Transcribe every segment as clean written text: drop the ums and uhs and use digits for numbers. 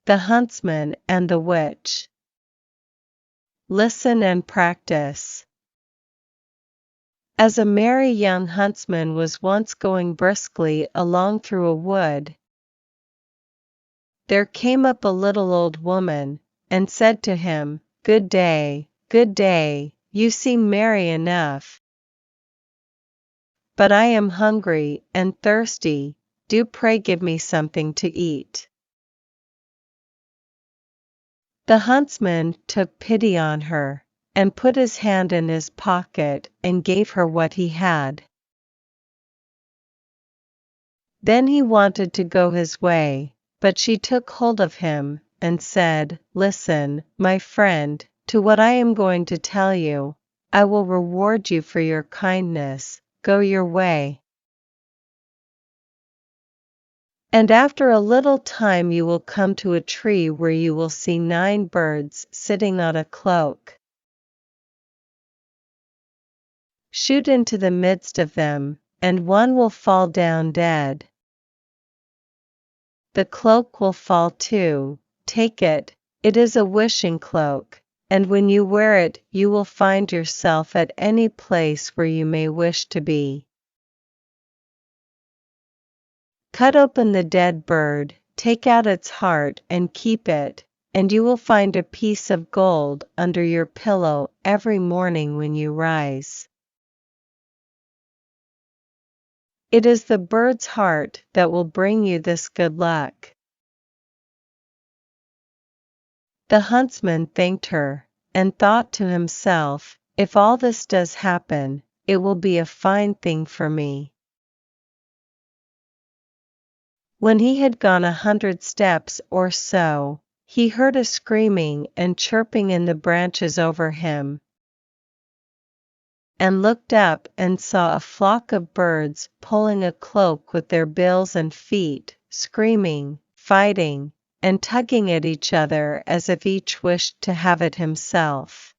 The Huntsman and the Witch. Listen and practice. As a merry young huntsman was once going briskly along through a wood, there came up a little old woman, and said to him, good day, you seem merry enough, but I am hungry and thirsty, do pray give me something to eat." The huntsman took pity on her, and put his hand in his pocket and gave her what he had. Then he wanted to go his way, but she took hold of him, and said, "Listen, my friend, to what I am going to tell you. I will reward you for your kindness. Go your way. And after a little time you will come to a tree where you will see 9 birds sitting on a cloak. Shoot into the midst of them, and one will fall down dead. The cloak will fall too. Take it, it is a wishing cloak, and when you wear it you will find yourself at any place where you may wish to be. Cut open the dead bird, take out its heart and keep it, and you will find a piece of gold under your pillow every morning when you rise. It is the bird's heart that will bring you this good luck." The huntsman thanked her, and thought to himself, if all this does happen, it will be a fine thing for me. When he had gone 100 steps or so, he heard a screaming and chirping in the branches over him, and looked up and saw a flock of birds pulling a cloak with their bills and feet, screaming, fighting, and tugging at each other as if each wished to have it himself.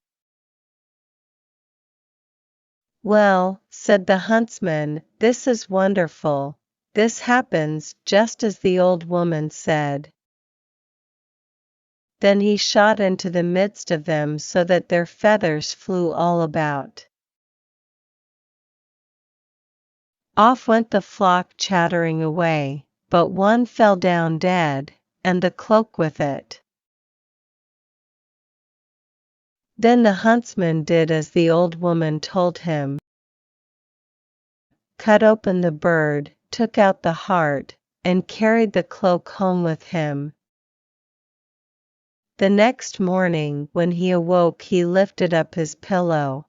"Well," said the huntsman, "this is wonderful. This happens just as the old woman said." Then he shot into the midst of them so that their feathers flew all about. Off went the flock chattering away, but one fell down dead, and the cloak with it. Then the huntsman did as the old woman told him, cut open the bird, took out the heart, and carried the cloak home with him. The next morning when he awoke he lifted up his pillow,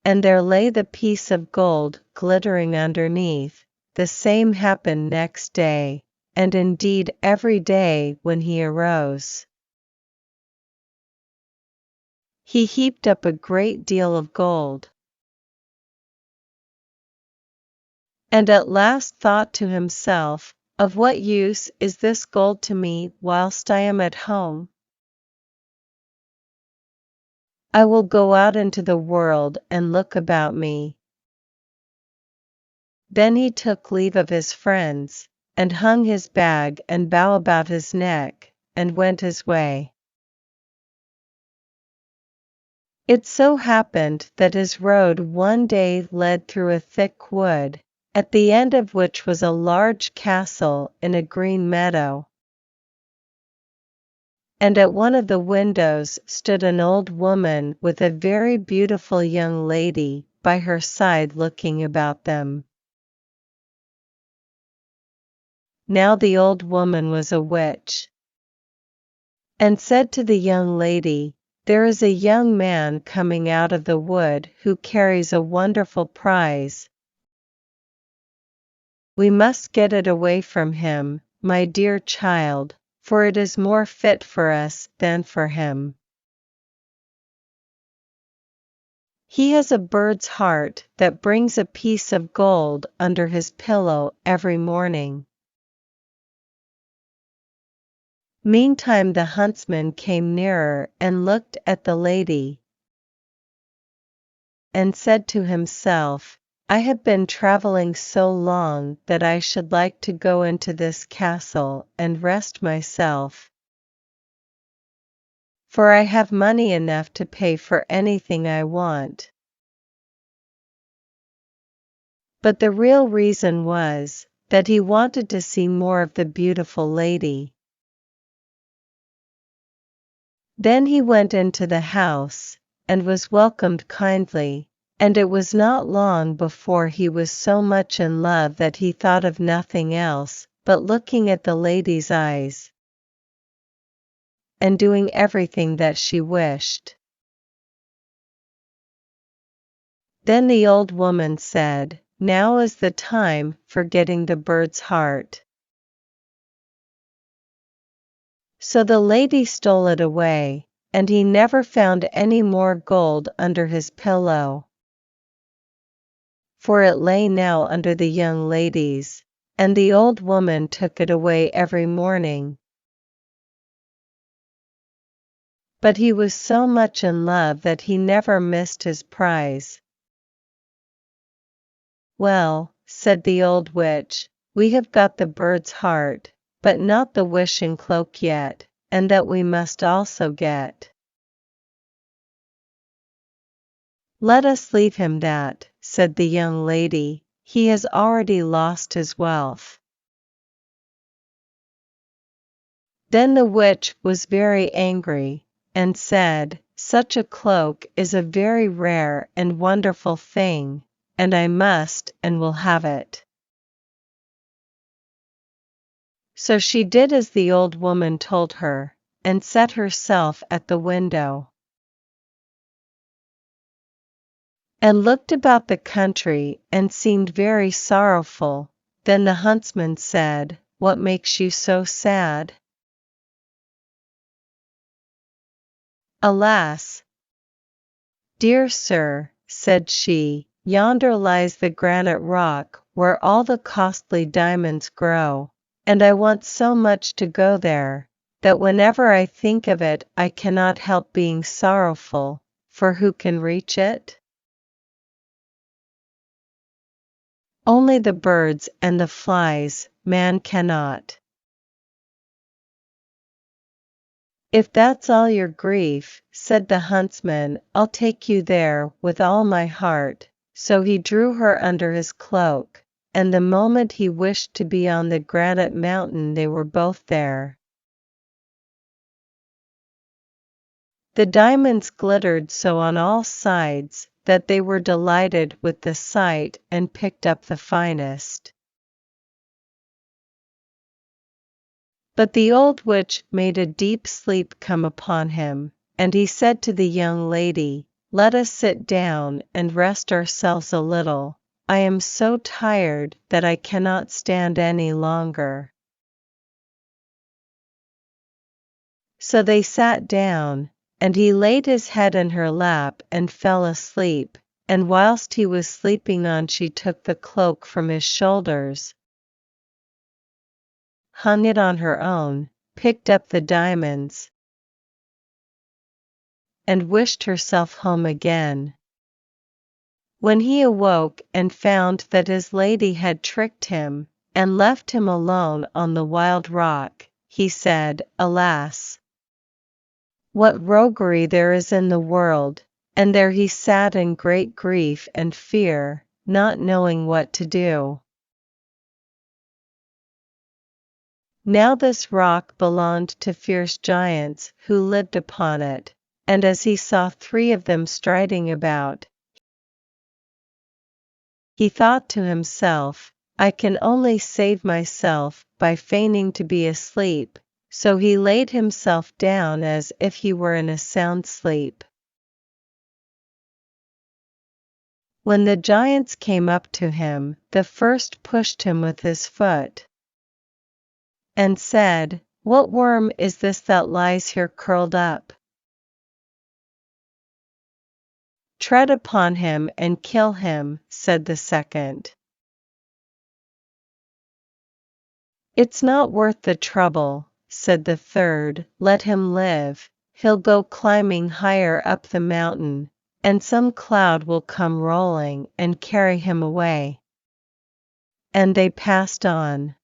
and there lay the piece of gold glittering underneath. The same happened next day, and indeed every day when he arose. He heaped up a great deal of gold, and at last thought to himself, of what use is this gold to me whilst I am at home? I will go out into the world and look about me. Then he took leave of his friends, and hung his bag and bow about his neck, and went his way. It so happened that his road one day led through a thick wood, at the end of which was a large castle in a green meadow. And at one of the windows stood an old woman with a very beautiful young lady by her side looking about them. Now the old woman was a witch, and said to the young lady, "There is a young man coming out of the wood who carries a wonderful prize. We must get it away from him, my dear child, for it is more fit for us than for him. He has a bird's heart that brings a piece of gold under his pillow every morning." Meantime the huntsman came nearer and looked at the lady, and said to himself, I have been traveling so long that I should like to go into this castle and rest myself, for I have money enough to pay for anything I want." But the real reason was that he wanted to see more of the beautiful lady. Then he went into the house, and was welcomed kindly, and it was not long before he was so much in love that he thought of nothing else but looking at the lady's eyes, and doing everything that she wished. Then the old woman said, "Now is the time for getting the bird's heart." So the lady stole it away, and he never found any more gold under his pillow, for it lay now under the young lady's, and the old woman took it away every morning. But he was so much in love that he never missed his prize. "Well," said the old witch, "we have got the bird's heart, but not the wishing cloak yet, and that we must also get." "Let us leave him that," said the young lady, "he has already lost his wealth." Then the witch was very angry, and said, "Such a cloak is a very rare and wonderful thing, and I must and will have it." So she did as the old woman told her, and set herself at the window, and looked about the country and seemed very sorrowful. Then the huntsman said, "What makes you so sad?" "Alas, dear sir," said she, "yonder lies the granite rock where all the costly diamonds grow, and I want so much to go there, that whenever I think of it I cannot help being sorrowful, for who can reach it? Only the birds and the flies, man cannot." "If that's all your grief," said the huntsman, "I'll take you there with all my heart." So he drew her under his cloak, and the moment he wished to be on the granite mountain they were both there. The diamonds glittered so on all sides that they were delighted with the sight and picked up the finest. But the old witch made a deep sleep come upon him, and he said to the young lady, "Let us sit down and rest ourselves a little. I am so tired that I cannot stand any longer." So they sat down, and he laid his head in her lap and fell asleep, and whilst he was sleeping on she took the cloak from his shoulders, hung it on her own, picked up the diamonds, and wished herself home again. When he awoke and found that his lady had tricked him, and left him alone on the wild rock, he said, "Alas, what roguery there is in the world," and there he sat in great grief and fear, not knowing what to do. Now this rock belonged to fierce giants who lived upon it, and as he saw 3 of them striding about, he thought to himself, "I can only save myself by feigning to be asleep." So he laid himself down as if he were in a sound sleep. When the giants came up to him, the first pushed him with his foot, and said, "What worm is this that lies here curled up? Tread upon him and kill him," said the second. "It's not worth the trouble," said the third, "let him live, he'll go climbing higher up the mountain, and some cloud will come rolling and carry him away. And they passed on.